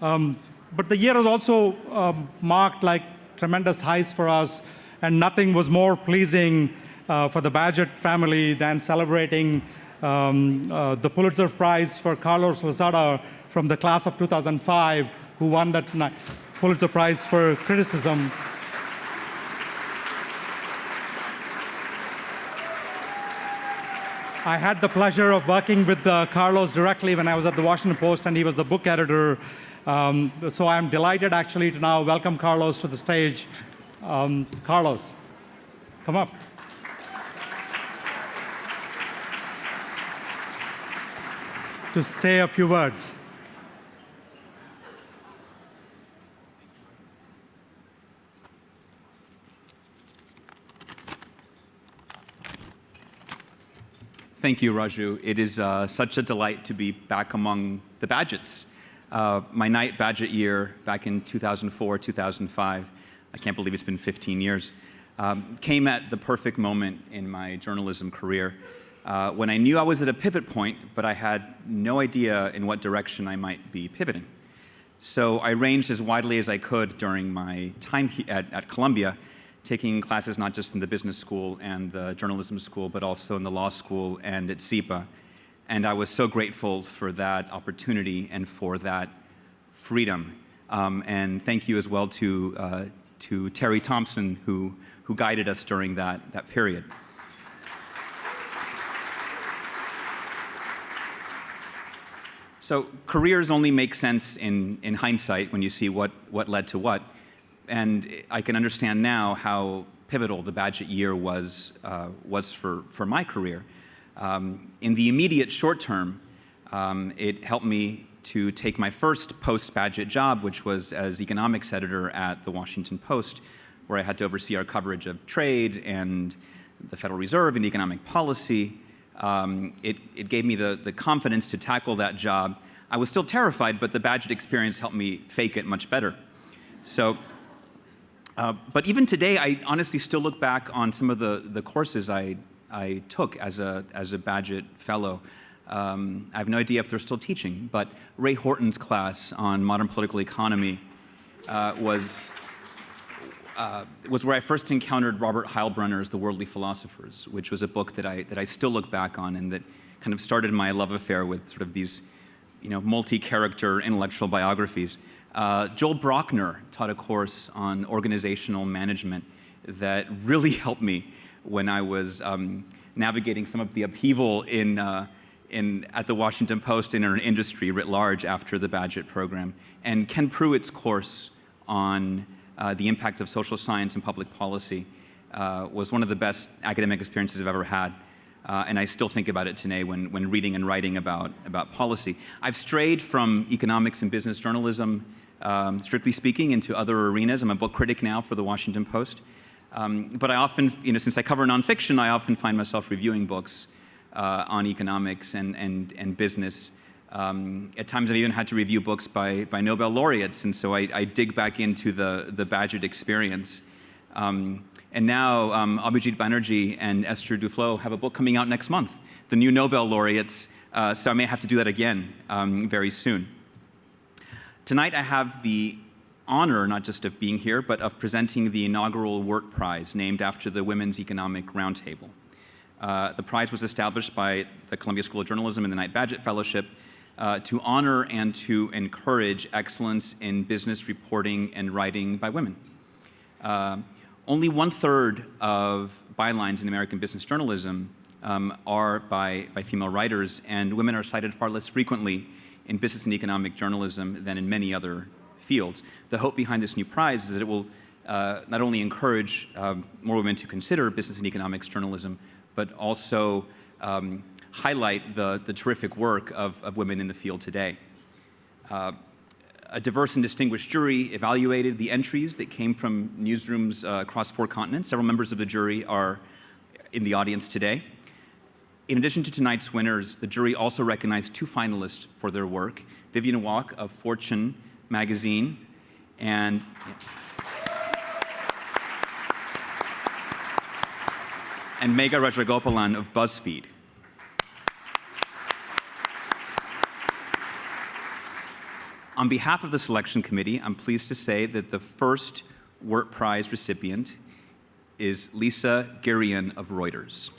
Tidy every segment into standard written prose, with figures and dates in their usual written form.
But the year was also marked like tremendous highs for us, and nothing was more pleasing for the Bagehot family than celebrating the Pulitzer Prize for Carlos Lozada from the class of 2005, who won that Pulitzer Prize for criticism. I had the pleasure of working with Carlos directly when I was at the Washington Post, and he was the book editor. So I'm delighted actually to now welcome Carlos to the stage. Carlos, come up. To say a few words. Thank you, Raju. It is such a delight to be back among the Bagehots. My Knight-Bagehot year back in 2004, 2005, I can't believe it's been 15 years, came at the perfect moment in my journalism career when I knew I was at a pivot point, but I had no idea in what direction I might be pivoting. So I ranged as widely as I could during my time at Columbia, taking classes not just in the business school and the journalism school, but also in the law school and at SEPA. And I was so grateful for that opportunity and for that freedom. And thank you as well to Terry Thompson, who guided us during that period. So careers only make sense in hindsight when you see what led to what. And I can understand now how pivotal the Bagehot year was for my career. In the immediate short term, it helped me to take my first post-Bagehot job, which was as economics editor at the Washington Post, where I had to oversee our coverage of trade and the Federal Reserve and economic policy. It gave me the confidence to tackle that job. I was still terrified, but the Bagehot experience helped me fake it much better. So. But even today, I honestly still look back on some of the courses I took as a Bagehot fellow. I have no idea if they're still teaching, but Ray Horton's class on modern political economy was where I first encountered Robert Heilbronner's The Worldly Philosophers, which was a book that I still look back on and that kind of started my love affair with sort of these, multi-character intellectual biographies. Joel Brockner taught a course on organizational management that really helped me when I was navigating some of the upheaval at the Washington Post and in our industry writ large after the Bagehot program. And Ken Pruitt's course on the impact of social science and public policy was one of the best academic experiences I've ever had. And I still think about it today when reading and writing about policy. I've strayed from economics and business journalism, strictly speaking, into other arenas. I'm a book critic now for the Washington Post. But I often, since I cover nonfiction, I often find myself reviewing books on economics and business. At times I've even had to review books by Nobel laureates, and so I dig back into the Bagehot experience. And now Abhijit Banerjee and Esther Duflo have a book coming out next month, the new Nobel laureates, so I may have to do that again very soon. Tonight I have the honor not just of being here, but of presenting the inaugural WERT Prize named after the Women's Economic Roundtable. The prize was established by the Columbia School of Journalism and the Knight-Bagehot Fellowship to honor and to encourage excellence in business reporting and writing by women. Only 1/3 of bylines in American business journalism are by female writers, and women are cited far less frequently in business and economic journalism than in many other fields. The hope behind this new prize is that it will not only encourage more women to consider business and economics journalism, but also highlight the terrific work of women in the field today. A diverse and distinguished jury evaluated the entries that came from newsrooms across 4 continents. Several members of the jury are in the audience today. In addition to tonight's winners, the jury also recognized 2 finalists for their work, Vivian Walk of Fortune magazine and Megha Rajagopalan of BuzzFeed. On behalf of the selection committee, I'm pleased to say that the first WERT Prize recipient is Lisa Girion of Reuters.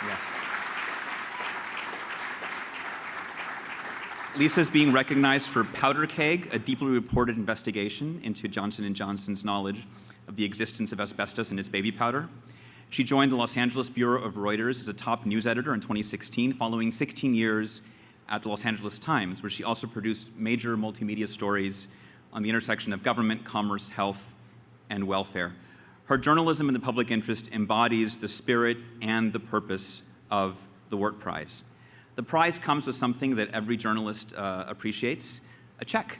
Yes. Lisa is being recognized for Powder Keg, a deeply reported investigation into Johnson & Johnson's knowledge of the existence of asbestos in its baby powder. She joined the Los Angeles Bureau of Reuters as a top news editor in 2016, following 16 years at the Los Angeles Times, where she also produced major multimedia stories on the intersection of government, commerce, health, and welfare. Her journalism in the public interest embodies the spirit and the purpose of the WERT Prize. The prize comes with something that every journalist appreciates, a check.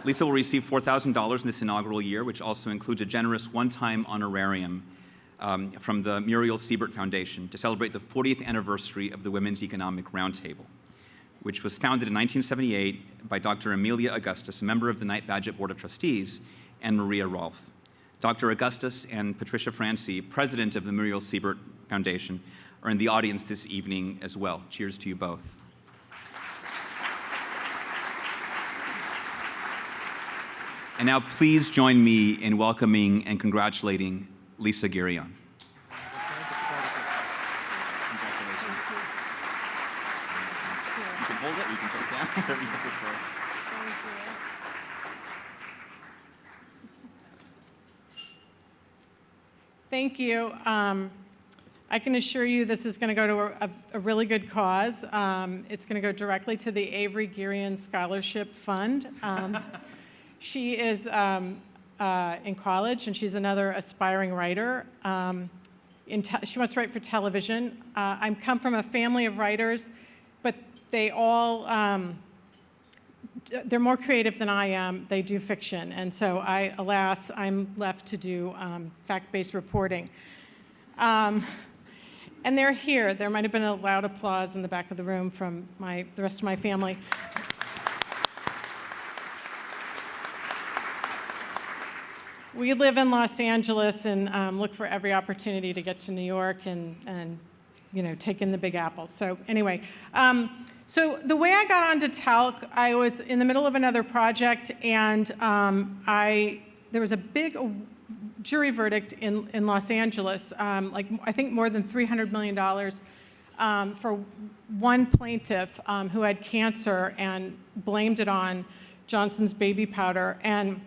Lisa will receive $4,000 in this inaugural year, which also includes a generous one-time honorarium from the Muriel Siebert Foundation to celebrate the 40th anniversary of the Women's Economic Roundtable, which was founded in 1978 by Dr. Amelia Augustus, a member of the Knight-Bagehot Board of Trustees, and Maria Rolfe. Dr. Augustus and Patricia Francie, president of the Muriel Siebert Foundation, are in the audience this evening as well. Cheers to you both. And now please join me in welcoming and congratulating Lisa Girion. You can hold it, you can put it down, whatever you prefer. Thank you. I can assure you this is going to go to a really good cause. It's going to go directly to the Avery Girion Scholarship Fund. She is in college, and she's another aspiring writer. She wants to write for television. I come from a family of writers, but they all, they're more creative than I am. They do fiction, and so alas, I'm left to do fact-based reporting. And they're here. There might have been a loud applause in the back of the room from the rest of my family. We live in Los Angeles and look for every opportunity to get to New York and take in the Big Apple. So anyway, so the way I got onto talc, I was in the middle of another project, and there was a big jury verdict in Los Angeles, I think more than $300 million for one plaintiff who had cancer and blamed it on Johnson's baby powder. And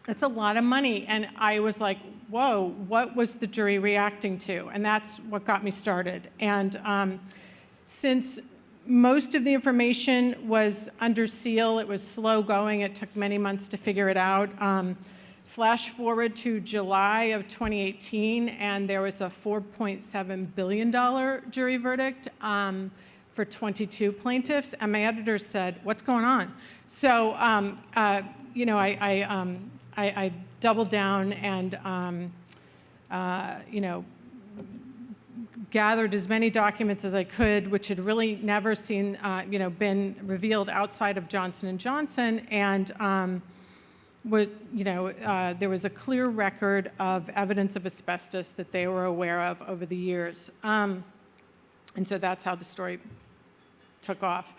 that's a lot of money. And I was like, whoa, what was the jury reacting to? And that's what got me started. And since most of the information was under seal, it was slow going, it took many months to figure it out. Flash forward to July of 2018, and there was a $4.7 billion jury verdict for 22 plaintiffs. And my editor said, what's going on? So, I doubled down and, gathered as many documents as I could, which had really never been revealed outside of Johnson & Johnson, and there was a clear record of evidence of asbestos that they were aware of over the years. And so that's how the story took off.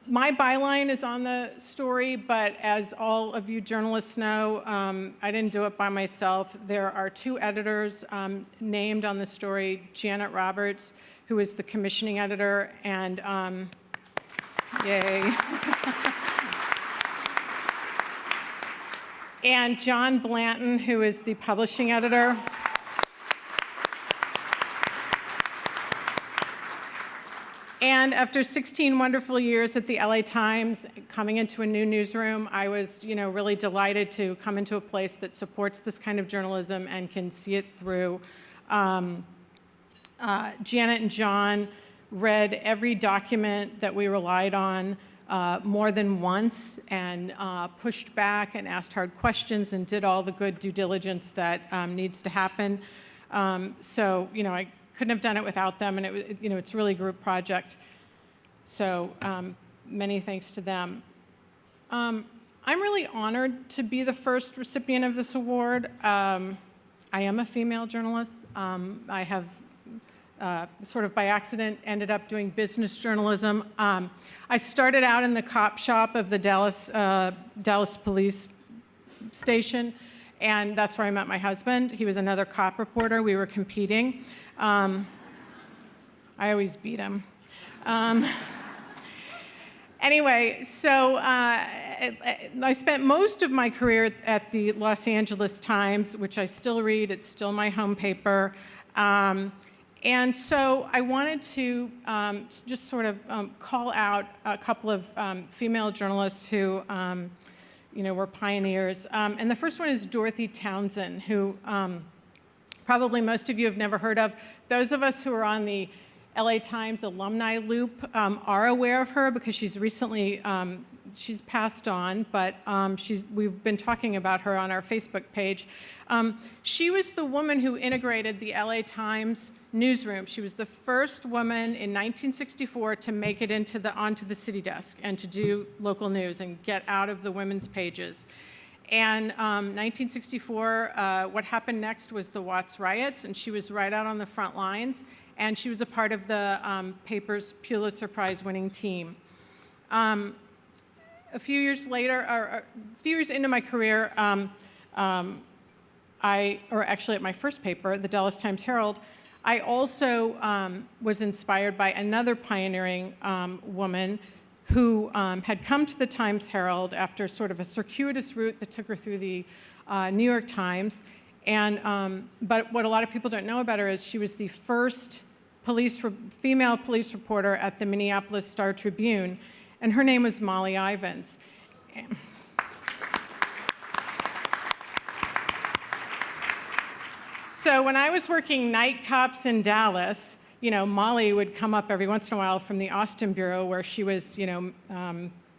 My byline is on the story, but as all of you journalists know, I didn't do it by myself. There are two editors named on the story, Janet Roberts, who is the commissioning editor, and yay. And John Blanton, who is the publishing editor. And after 16 wonderful years at the LA Times, coming into a new newsroom, I was, really delighted to come into a place that supports this kind of journalism and can see it through. Janet and John read every document that we relied on more than once and pushed back and asked hard questions and did all the good due diligence that needs to happen. So, I couldn't have done it without them, and it's really a group project. So many thanks to them. I'm really honored to be the first recipient of this award. I am a female journalist. I have sort of by accident ended up doing business journalism. I started out in the cop shop of the Dallas police station, and that's where I met my husband. He was another cop reporter. We were competing. I always beat him. Anyway, so I spent most of my career at the Los Angeles Times, which I still read. It's still my home paper. And so I wanted to just sort of call out a couple of female journalists who were pioneers. And the first one is Dorothy Townsend, who probably most of you have never heard of. Those of us who are on the LA Times alumni loop are aware of her because she's recently, she's passed on, but we've been talking about her on our Facebook page. She was the woman who integrated the LA Times newsroom. She was the first woman in 1964 to make it onto the city desk and to do local news and get out of the women's pages. And 1964, what happened next was the Watts riots, and she was right out on the front lines, and she was a part of the paper's Pulitzer Prize winning team. A few years later, or a few years into my career, or actually at my first paper, the Dallas Times-Herald, I also was inspired by another pioneering woman who had come to the Times-Herald after sort of a circuitous route that took her through the New York Times. But what a lot of people don't know about her is she was the first female police reporter at the Minneapolis Star-Tribune, and her name was Molly Ivins. So when I was working night cops in Dallas, Molly would come up every once in a while from the Austin Bureau where she was,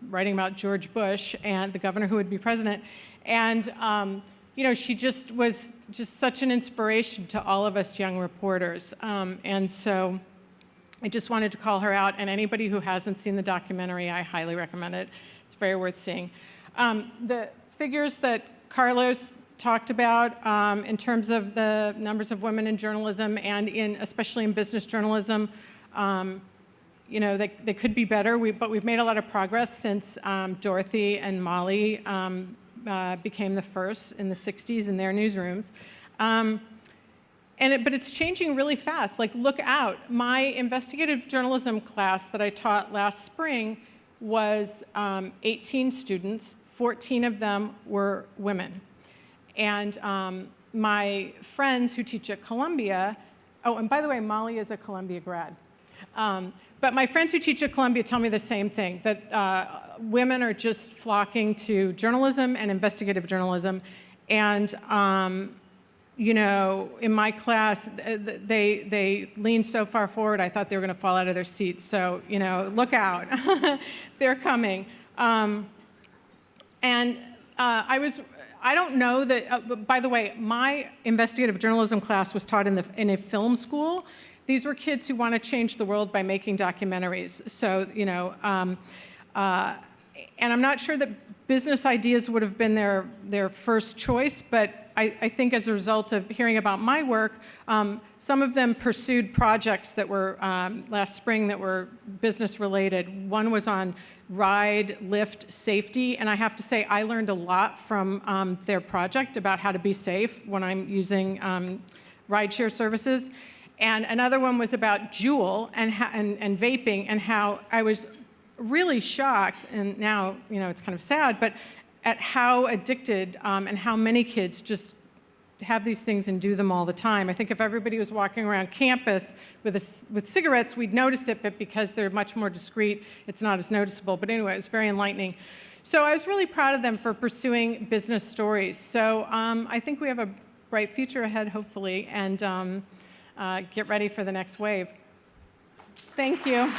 writing about George Bush and the governor who would be president. And, she just was just such an inspiration to all of us young reporters. And so I just wanted to call her out. And anybody who hasn't seen the documentary, I highly recommend it. It's very worth seeing. The figures that Carlos talked about in terms of the numbers of women in journalism and especially in business journalism, they could be better, but we've made a lot of progress since Dorothy and Molly became the first in the 60s in their newsrooms. But it's changing really fast. Like, look out. My investigative journalism class that I taught last spring was 18 students. 14 of them were women. And my friends who teach at Columbia, and by the way, Molly is a Columbia grad. But my friends who teach at Columbia tell me the same thing, that women are just flocking to journalism and investigative journalism. And, in my class, they leaned so far forward, I thought they were going to fall out of their seats. So, look out. They're coming. I don't know that, by the way, my investigative journalism class was taught in a film school. These were kids who want to change the world by making documentaries. So, and I'm not sure that business ideas would have been their first choice, but I think as a result of hearing about my work, some of them pursued projects that were last spring that were business related. One was on ride, lift safety, and I have to say I learned a lot from their project about how to be safe when I'm using rideshare services. And another one was about Juul and vaping, and how I was really shocked, and now it's kind of sad, but at how addicted and how many kids just have these things and do them all the time. I think if everybody was walking around campus with cigarettes, we'd notice it, but because they're much more discreet, it's not as noticeable. But anyway, it was very enlightening. So I was really proud of them for pursuing business stories. So I think we have a bright future ahead, hopefully, and get ready for the next wave. Thank you.